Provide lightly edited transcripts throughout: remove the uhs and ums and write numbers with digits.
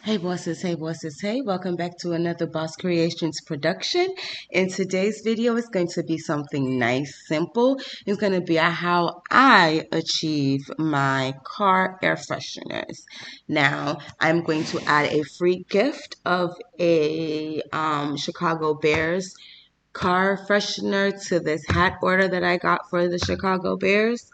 Hey bosses, hey, welcome back to another Boss Creations production. In today's video, it's going to be something nice, simple. It's going to be how I achieve my car air fresheners. Now, I'm going to add a free gift of a Chicago Bears car freshener to this hat order that I got for the Chicago Bears.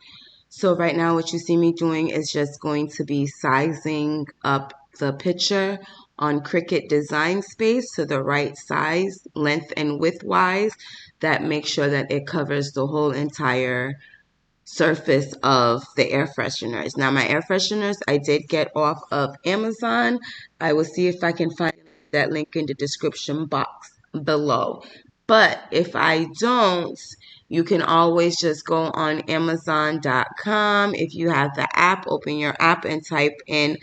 So right now what you see me doing is just going to be sizing up the picture on Cricut Design Space to the right size, length and width wise. That makes sure that it covers the whole entire surface of the air fresheners. Now my air fresheners I did get off of Amazon. I will see if I can find that link in the description box below. But if I don't, you can always just go on Amazon.com. If you have the app, open your app and type in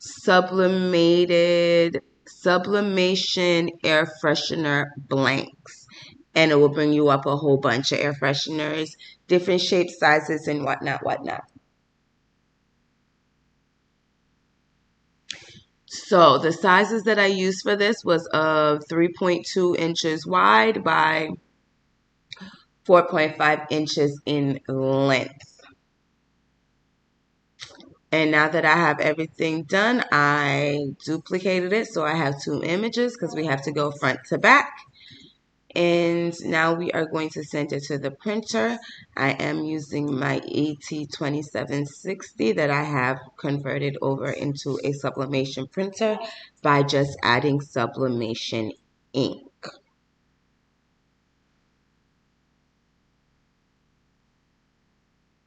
sublimation air freshener blanks. And it will bring you up a whole bunch of air fresheners, different shapes, sizes, and whatnot. So the sizes that I used for this was of 3.2 inches wide by 4.5 inches in length. And now that I have everything done, I duplicated it. So I have two images because we have to go front to back. And now we are going to send it to the printer. I am using my ET2760 that I have converted over into a sublimation printer by just adding sublimation ink.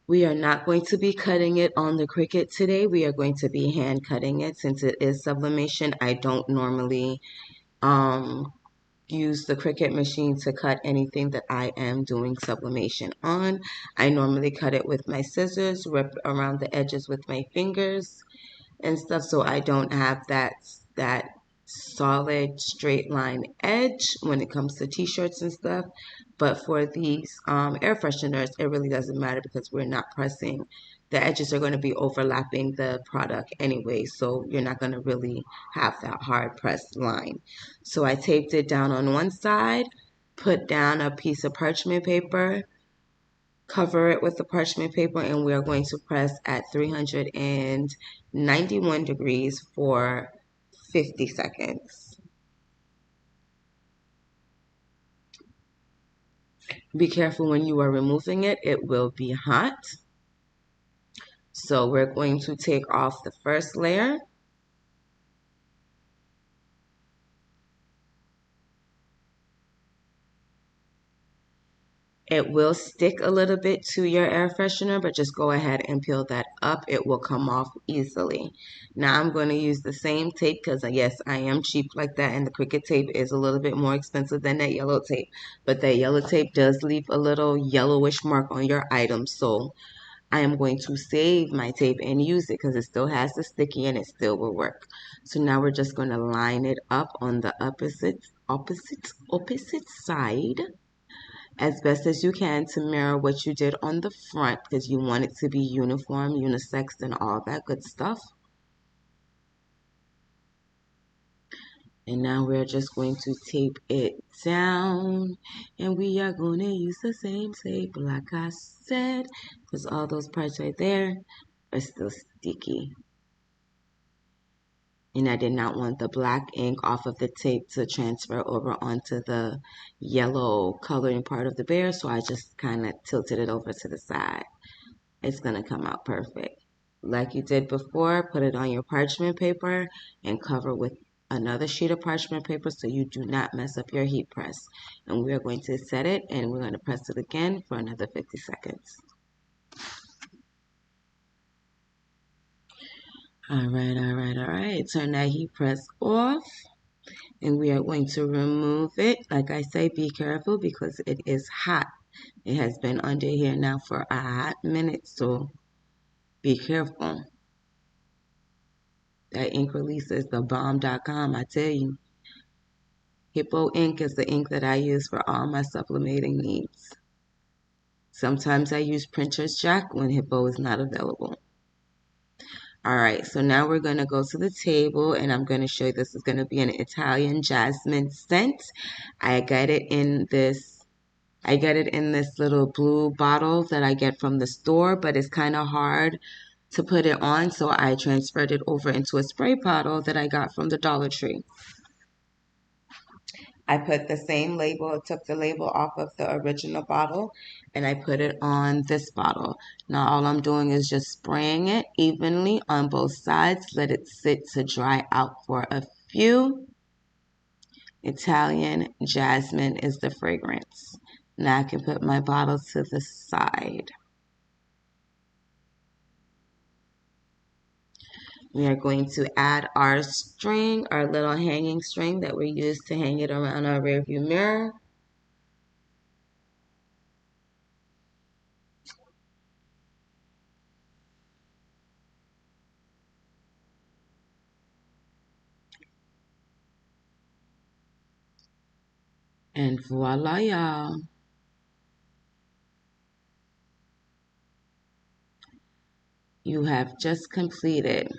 We are not going to be cutting it on the Cricut today. We are going to be hand cutting it since it is sublimation. I don't normally use the Cricut machine to cut anything that I am doing sublimation on. I normally cut it with my scissors, rip around the edges with my fingers and stuff, so I don't have that solid straight line edge when it comes to t-shirts and stuff. But for these air fresheners, it really doesn't matter because we're not pressing. The edges are going to be overlapping the product anyway, so you're not going to really have that hard pressed line. So I taped it down on one side, put down a piece of parchment paper, cover it with the parchment paper, and we are going to press at 391 degrees for 50 seconds. Be careful when you are removing it, it will be hot. So we're going to take off the first layer. It will stick a little bit to your air freshener, but just go ahead and peel that up. It will come off easily. Now I'm going to use the same tape because yes, I am cheap like that, and the Cricut tape is a little bit more expensive than that yellow tape. But that yellow tape does leave a little yellowish mark on your item, so I am going to save my tape and use it because it still has the sticky and it still will work. So now we're just going to line it up on the opposite side as best as you can to mirror what you did on the front because you want it to be uniform, unisex, and all that good stuff. And now we're just going to tape it down, and we are going to use the same tape like I said because all those parts right there are still sticky. And I did not want the black ink off of the tape to transfer over onto the yellow coloring part of the bear, so I just kind of tilted it over to the side. It's going to come out perfect. Like you did before, put it on your parchment paper and cover with another sheet of parchment paper so you do not mess up your heat press. And we're going to set it and we're going to press it again for another 50 seconds. All right. Turn that heat press off. And we are going to remove it. Like I say, be careful because it is hot. It has been under here now for a hot minute, so be careful. That ink release is the bomb.com, I tell you. Hippo ink is the ink that I use for all my sublimating needs. Sometimes I use Printer's Jack when Hippo is not available. All right, so now we're going to go to the table and I'm going to show you this is going to be an Italian jasmine scent. I got it in this little blue bottle that I get from the store, but it's kind of hard to put it on, so I transferred it over into a spray bottle that I got from the Dollar Tree. I put the same label, took the label off of the original bottle, and I put it on this bottle. Now all I'm doing is just spraying it evenly on both sides, let it sit to dry out for a few. Italian jasmine is the fragrance. Now I can put my bottle to the side. We are going to add our string, our little hanging string that we use to hang it around our rearview mirror. And voila, y'all. You have just completed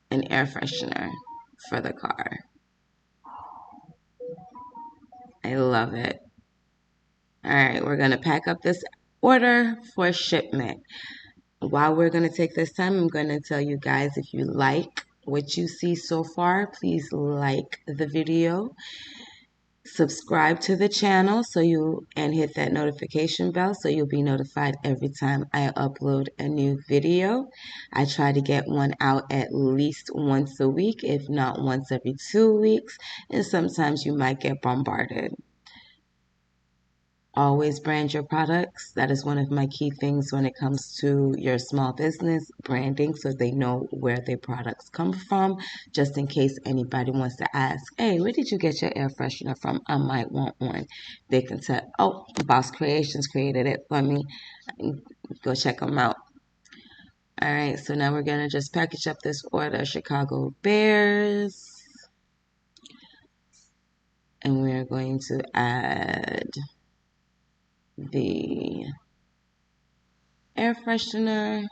an air freshener for the car. I love it. All right, we're going to pack up this order for shipment. While we're going to take this time, I'm going to tell you guys, if you like what you see so far, please like the video. Subscribe to the channel and hit that notification bell so you'll be notified every time I upload a new video. I try to get one out at least once a week, if not once every 2 weeks, and sometimes you might get bombarded. Always brand your products. That is one of my key things when it comes to your small business, branding, so they know where their products come from, just in case anybody wants to ask, hey, where did you get your air freshener from? I might want one. They can tell, oh, Boss Creations created it for me. Go check them out. All right, so now we're going to just package up this order, Chicago Bears. And we're going to add the air freshener.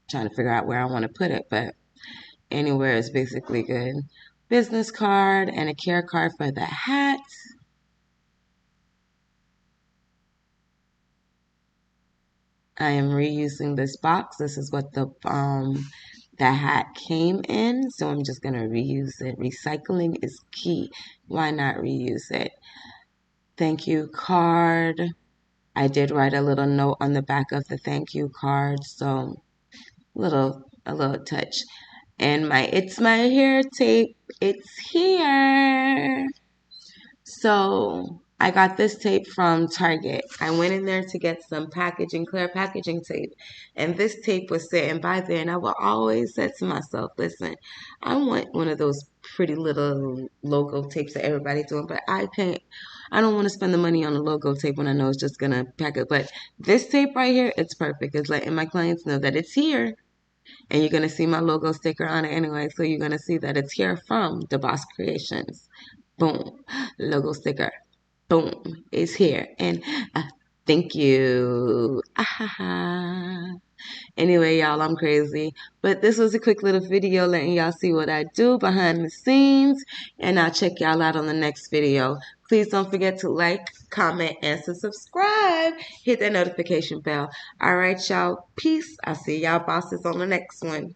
Trying to figure out where I want to put it, but anywhere is basically good. Business card and a care card for the hat. I am reusing this box. This is what the hat came in, so I'm just going to reuse it. Recycling is key. Why not reuse it? Thank you card. I did write a little note on the back of the thank you card, so a little touch. And it's my hair tape. It's here. So I got this tape from Target. I went in there to get some clear packaging tape. And this tape was sitting by there. And I would always say to myself, listen, I want one of those pretty little logo tapes that everybody's doing, but I don't want to spend the money on a logo tape when I know it's just going to pack it. But this tape right here, it's perfect. It's letting my clients know that it's here. And you're going to see my logo sticker on it anyway. So you're going to see that it's here from the Boss Creations. Boom. Logo sticker. Boom. It's here. And thank you. Anyway, y'all, I'm crazy. But this was a quick little video letting y'all see what I do behind the scenes. And I'll check y'all out on the next video. Please don't forget to like, comment, and to subscribe. Hit that notification bell. All right, y'all. Peace. I'll see y'all bosses on the next one.